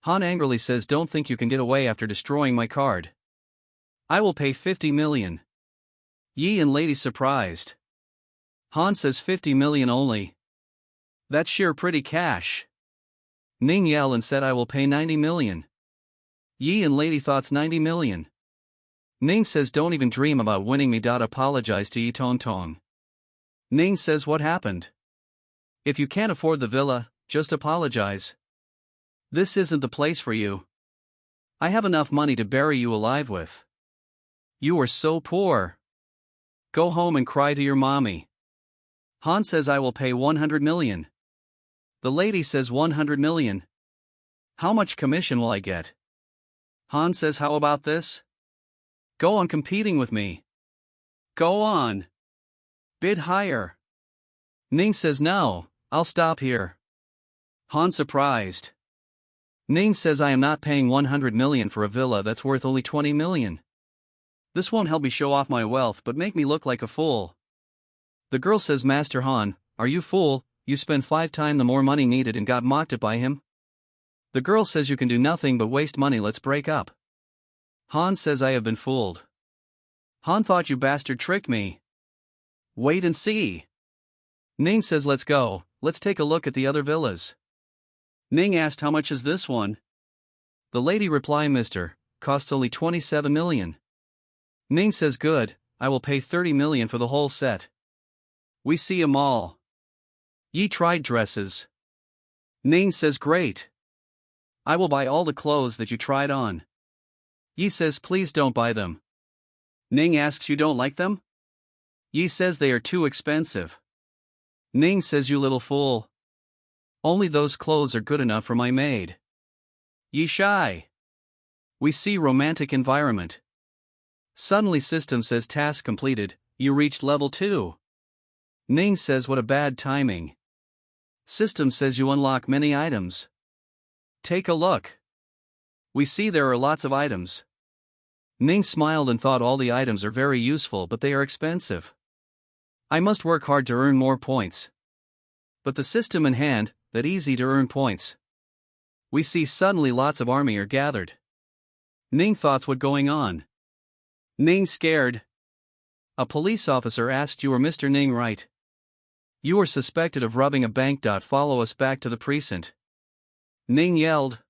Han angrily says, "Don't think you can get away after destroying my card. I will pay 50 million. Yi and lady surprised. Han says 50 million only. That's sheer pretty cash. Ning yell and said, "I will pay 90 million. Yi and lady thoughts 90 million. Ning says, "Don't even dream about winning me. Apologize to Yi Tong Tong." Ning says, "What happened? If you can't afford the villa, just apologize. This isn't the place for you. I have enough money to bury you alive with. You are so poor. Go home and cry to your mommy." Han says, "I will pay 100 million. The lady says, 100 million. How much commission will I get? Han says, "How about this? Go on competing with me. Go on. Bid higher." Ning says, "No, I'll stop here." Han surprised. Ning says, "I am not paying 100 million for a villa that's worth only 20 million. This won't help me show off my wealth but make me look like a fool." The girl says, "Master Han, are you fool? You spent 5 times the more money needed and got mocked at by him." The girl says, "You can do nothing but waste money, let's break up." Han says, "I have been fooled. Han thought you bastard tricked me. Wait and see." Ning says, "Let's go, let's take a look at the other villas." Ning asked, "How much is this one?" The lady replied, "Mister, costs only 27 million. Ning says, "Good, I will pay 30 million for the whole set." We see a mall. Yi tried dresses. Ning says, "Great. I will buy all the clothes that you tried on." Yi says, "Please don't buy them." Ning asks, "You don't like them?" Yi says, "They are too expensive." Ning says, "You little fool. Only those clothes are good enough for my maid." Yi shy. We see romantic environment. Suddenly system says, "Task completed, you reached level 2. Ning says, "What a bad timing." System says, "You unlock many items. Take a look." We see there are lots of items. Ning smiled and thought, all the items are very useful but they are expensive. I must work hard to earn more points. But the system in hand, that easy to earn points. We see suddenly lots of army are gathered. Ning thoughts, what going on? Ning scared. A police officer asked, "You are Mr. Ning, right? You are suspected of robbing a bank. Follow us back to the precinct." Ning yelled.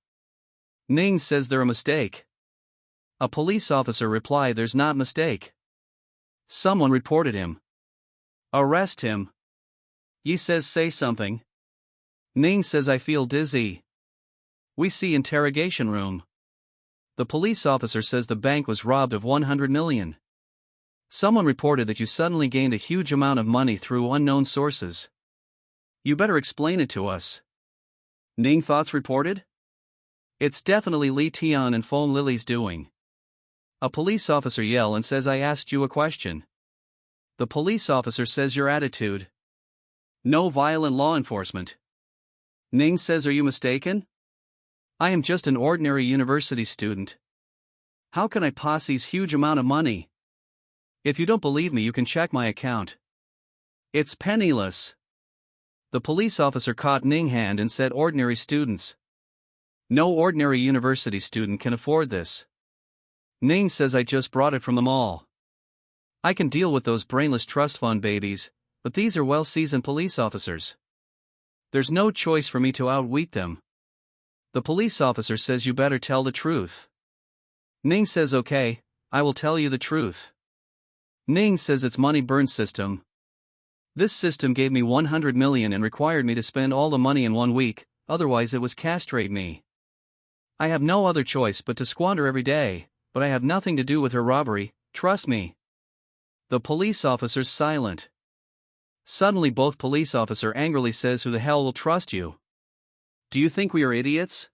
Ning says, "They're a mistake." A police officer replied, "There's not mistake. Someone reported him. Arrest him." Yi says, "Say something." Ning says, "I feel dizzy." We see interrogation room. The police officer says the bank was robbed of 100 million. Someone reported that you suddenly gained a huge amount of money through unknown sources. You better explain it to us. Ning thoughts reported? It's definitely Li Tian and Feng Lily's doing. A police officer yell and says, "I asked you a question." The police officer says, "Your attitude. No violent law enforcement." Ning says, "Are you mistaken? I am just an ordinary university student. How can I posse's huge amount of money? If you don't believe me, you can check my account. It's penniless." The police officer caught Ning hand and said, "Ordinary students. No ordinary university student can afford this." Ning says, "I just brought it from the mall. I can deal with those brainless trust fund babies, but these are well-seasoned police officers. There's no choice for me to outwit them." The police officer says, "You better tell the truth." Ning says, "Okay, I will tell you the truth." Ning says, "It's money burn system. This system gave me 100 million and required me to spend all the money in 1 week, otherwise it was castrate me. I have no other choice but to squander every day, but I have nothing to do with her robbery, trust me." The police officer's silent. Suddenly both police officer angrily says, "Who the hell will trust you? Do you think we are idiots?"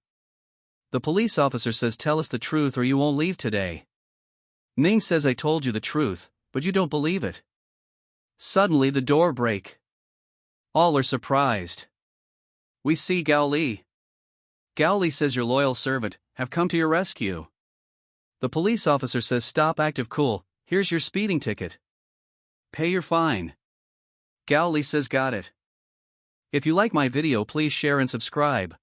The police officer says, "Tell us the truth or you won't leave today." Ning says, "I told you the truth, but you don't believe it." Suddenly the door break. All are surprised. We see Gao Li. Gao Li says, "Your loyal servant, have come to your rescue." The police officer says, "Stop, active cool, here's your speeding ticket. Pay your fine." Gao Li says, "Got it. If you like my video, please share and subscribe."